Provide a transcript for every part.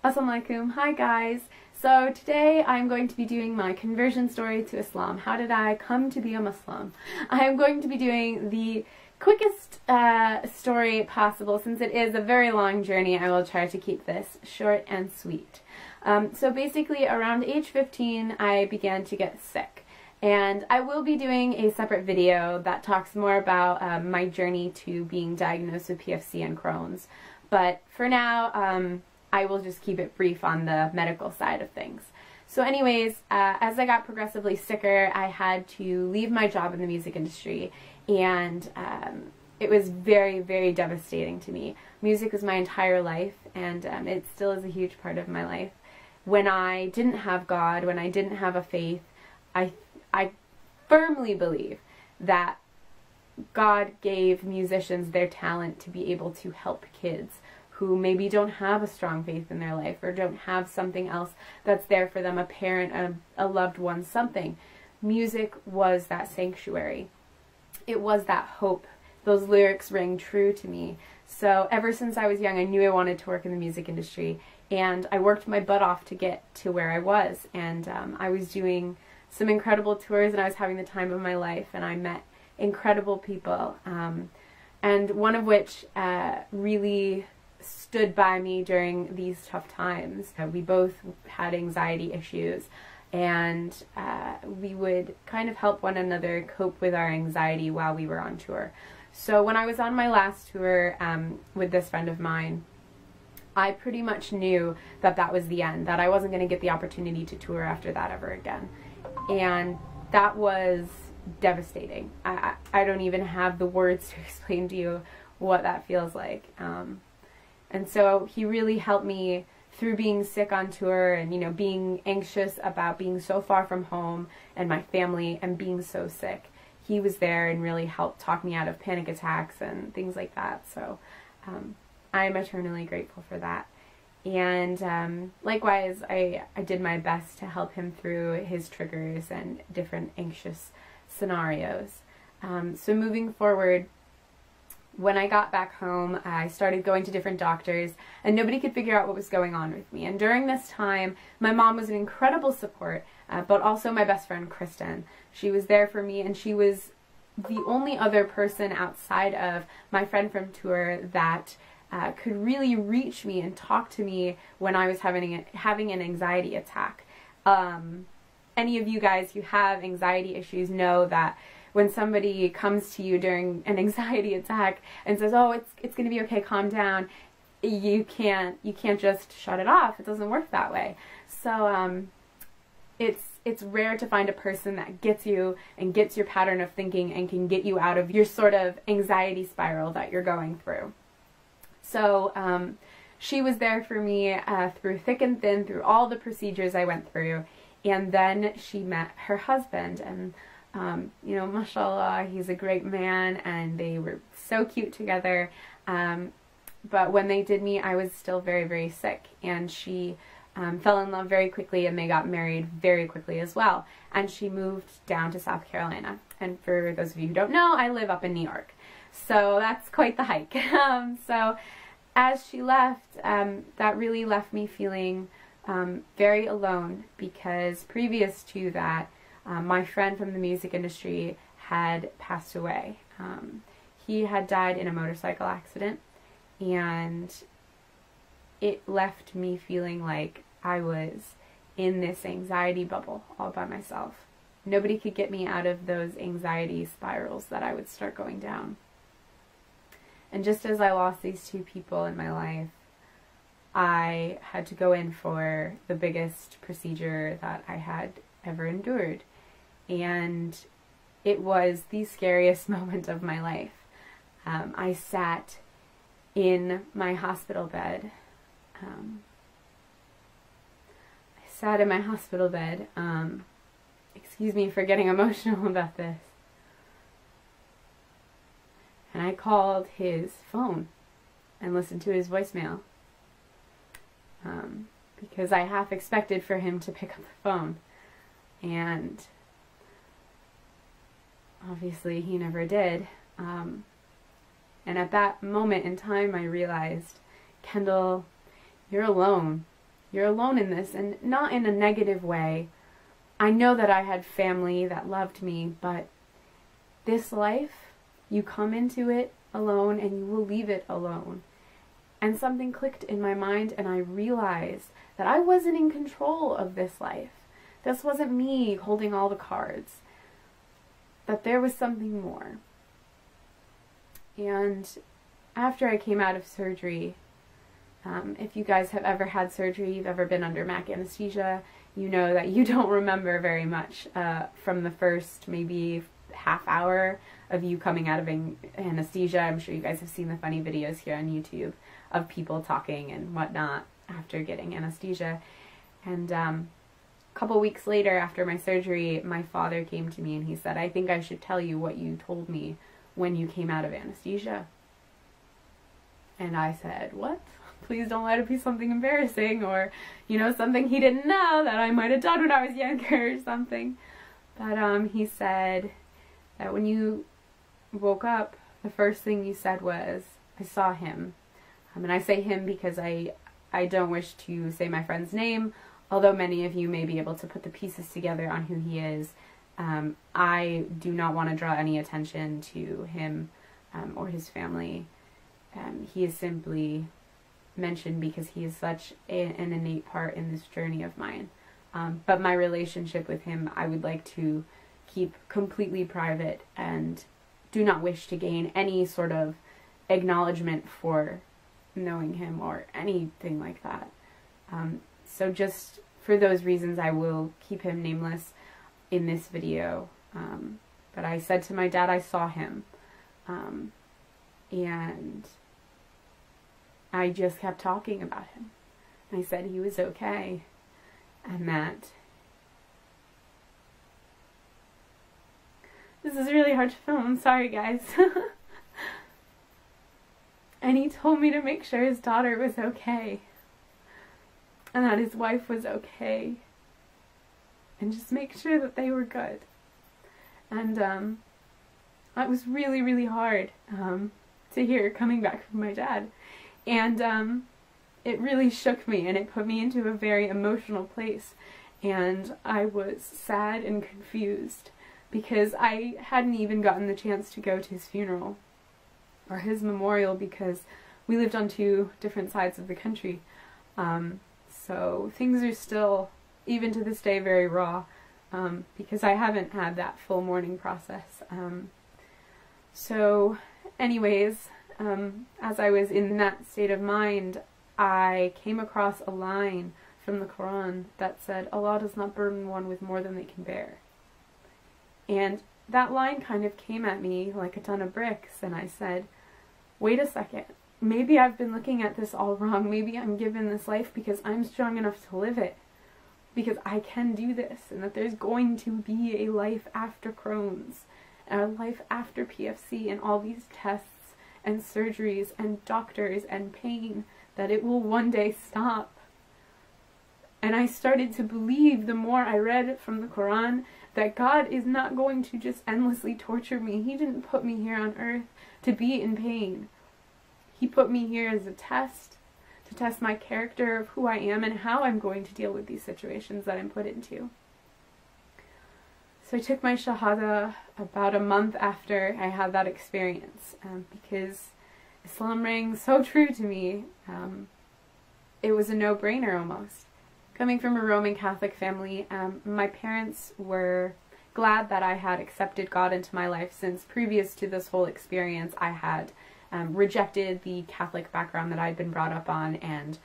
Assalamu alaikum. Hi guys. So today I'm going to be doing my conversion story to Islam. How did I come to be a Muslim? I am going to be doing the quickest story possible. Since it is a very long journey, I will try to keep this short and sweet. So basically around age 15 I began to get sick. And I will be doing a separate video that talks more about my journey to being diagnosed with PFC and Crohn's. But for now, I will just keep it brief on the medical side of things. So anyways, as I got progressively sicker, I had to leave my job in the music industry, and it was very, very devastating to me. Music was my entire life, and it still is a huge part of my life. When I didn't have God, when I didn't have a faith, I firmly believe that God gave musicians their talent to be able to help kids who maybe don't have a strong faith in their life or don't have something else that's there for them, a parent, a loved one, something. Music was that sanctuary. It was that hope. Those lyrics rang true to me. So ever since I was young, I knew I wanted to work in the music industry, and I worked my butt off to get to where I was. And I was doing some incredible tours, and I was having the time of my life, and I met incredible people, and one of which really stood by me during these tough times. We both had anxiety issues, and we would kind of help one another cope with our anxiety while we were on tour. So when I was on my last tour with this friend of mine, I pretty much knew that that was the end, that I wasn't going to get the opportunity to tour after that ever again. And that was devastating. I don't even have the words to explain to you what that feels like. And so he really helped me through being sick on tour and, you know, being anxious about being so far from home and my family and being so sick. He was there and really helped talk me out of panic attacks and things like that. So I am eternally grateful for that. And likewise, I did my best to help him through his triggers and different anxious scenarios. So moving forward, when I got back home, I started going to different doctors, and nobody could figure out what was going on with me. And during this time, my mom was an incredible support, but also my best friend, Kristen. She was there for me, and she was the only other person outside of my friend from tour that could really reach me and talk to me when I was having an anxiety attack. Any of you guys who have anxiety issues know that when somebody comes to you during an anxiety attack and says, "Oh, it's going to be okay, calm down," you can't just shut it off. It doesn't work that way. So it's rare to find a person that gets you and gets your pattern of thinking and can get you out of your sort of anxiety spiral that you're going through. So she was there for me through thick and thin, through all the procedures I went through. And then she met her husband, and you know, mashallah, he's a great man, and they were so cute together. But when they did meet, I was still very, very sick, and she fell in love very quickly, and they got married very quickly as well. And she moved down to South Carolina. And for those of you who don't know, I live up in New York. So that's quite the hike. So as she left, that really left me feeling very alone, because previous to that, my friend from the music industry had passed away. He had died in a motorcycle accident, and it left me feeling like I was in this anxiety bubble all by myself. Nobody could get me out of those anxiety spirals that I would start going down. And just as I lost these two people in my life, I had to go in for the biggest procedure that I had ever endured. And it was the scariest moment of my life. I sat in my hospital bed. Excuse me for getting emotional about this. And I called his phone and listened to his voicemail. Because I half expected for him to pick up the phone. And obviously he never did. And at that moment in time I realized, Kendall, you're alone. You're alone in this, and not in a negative way. I know that I had family that loved me, but this life, you come into it alone and you will leave it alone. And something clicked in my mind, and I realized that I wasn't in control of this life. This wasn't me holding all the cards. That there was something more. And after I came out of surgery, if you guys have ever had surgery, you've ever been under MAC anesthesia, you know that you don't remember very much from the first maybe half hour of you coming out of anesthesia. I'm sure you guys have seen the funny videos here on YouTube of people talking and whatnot after getting anesthesia. And a couple weeks later, after my surgery, my father came to me and he said, "I think I should tell you what you told me when you came out of anesthesia." And I said, "What? Please don't let it be something embarrassing, or, you know, something he didn't know that I might have done when I was younger or something." But he said that when you woke up, the first thing you said was, "I saw him." And I say him because I don't wish to say my friend's name, although many of you may be able to put the pieces together on who he is. I do not want to draw any attention to him or his family. He is simply mentioned because he is such an innate part in this journey of mine. But my relationship with him, I would like to keep completely private and do not wish to gain any sort of acknowledgement for knowing him or anything like that. So just for those reasons, I will keep him nameless in this video. But I said to my dad I saw him. And I just kept talking about him. I said he was okay, and that this is really hard to film, I'm sorry guys. And he told me to make sure his daughter was okay, and that his wife was okay, and just make sure that they were good. And that was really, really hard to hear coming back from my dad. And it really shook me, and it put me into a very emotional place. And I was sad and confused because I hadn't even gotten the chance to go to his funeral or his memorial because we lived on two different sides of the country. So things are still, even to this day, very raw because I haven't had that full mourning process. So anyways, as I was in that state of mind, I came across a line from the Quran that said, "Allah does not burden one with more than they can bear." And that line kind of came at me like a ton of bricks, and I said, wait a second, maybe I've been looking at this all wrong. Maybe I'm given this life because I'm strong enough to live it, because I can do this, and that there's going to be a life after Crohn's, and a life after PFC, and all these tests and surgeries and doctors and pain, that it will one day stop. And I started to believe, the more I read from the Quran, that God is not going to just endlessly torture me. He didn't put me here on earth to be in pain. He put me here as a test, to test my character of who I am and how I'm going to deal with these situations that I'm put into. So I took my Shahada about a month after I had that experience, because Islam rang so true to me. It was a no-brainer almost. Coming from a Roman Catholic family, my parents were glad that I had accepted God into my life, since previous to this whole experience I had rejected the Catholic background that I'd been brought up on, and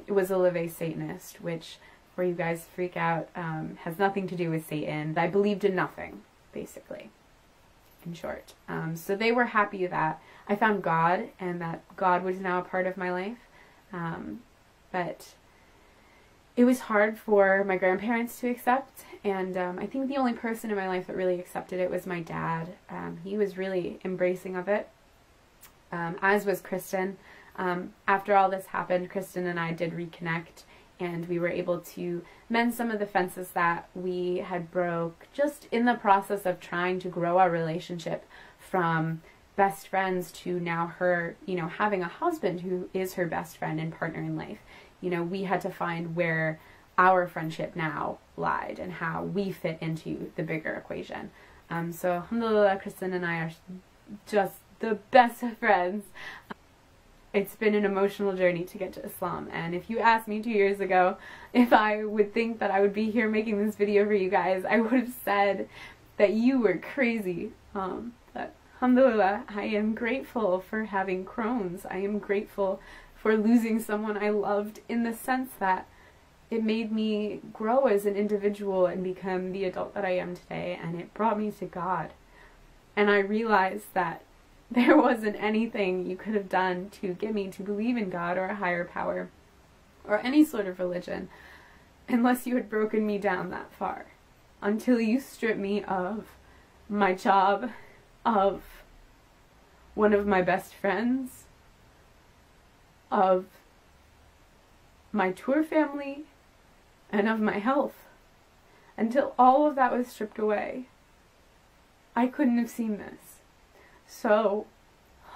was a Leve Satanist, which, where you guys freak out, has nothing to do with Satan. I believed in nothing, basically, in short. So they were happy that I found God, and that God was now a part of my life. But it was hard for my grandparents to accept, and I think the only person in my life that really accepted it was my dad. He was really embracing of it, as was Kristen. After all this happened, Kristen and I did reconnect, and we were able to mend some of the fences that we had broke just in the process of trying to grow our relationship from best friends to now her, you know, having a husband who is her best friend and partner in life. you know, we had to find where our friendship now lied and how we fit into the bigger equation. So alhamdulillah, Kristen and I are just the best of friends. It's been an emotional journey to get to Islam, and if you asked me 2 years ago if I would think that I would be here making this video for you guys, I would have said that you were crazy. But alhamdulillah, I am grateful for having Crohn's. I am grateful for losing someone I loved, in the sense that it made me grow as an individual and become the adult that I am today, and it brought me to God. And I realized that there wasn't anything you could have done to get me to believe in God or a higher power or any sort of religion unless you had broken me down that far. Until you stripped me of my job, of one of my best friends, of my tour family, and of my health. Until all of that was stripped away, I couldn't have seen this. So,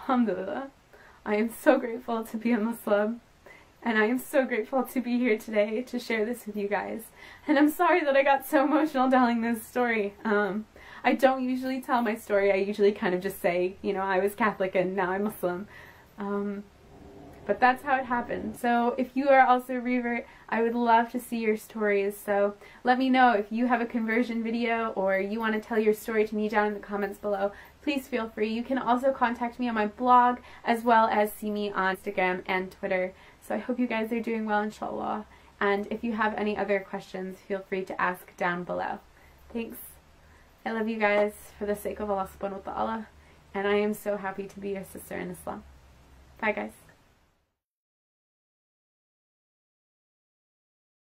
alhamdulillah, I am so grateful to be a Muslim, and I am so grateful to be here today to share this with you guys. And I'm sorry that I got so emotional telling this story. I don't usually tell my story. I usually kind of just say, you know, I was Catholic and now I'm Muslim. But that's how it happened. So if you are also a revert, I would love to see your stories. So let me know if you have a conversion video or you want to tell your story to me down in the comments below. Please feel free. You can also contact me on my blog, as well as see me on Instagram and Twitter. So I hope you guys are doing well, inshallah. And if you have any other questions, feel free to ask down below. Thanks. I love you guys for the sake of Allah subhanahu wa ta'ala. And I am so happy to be your sister in Islam. Bye guys.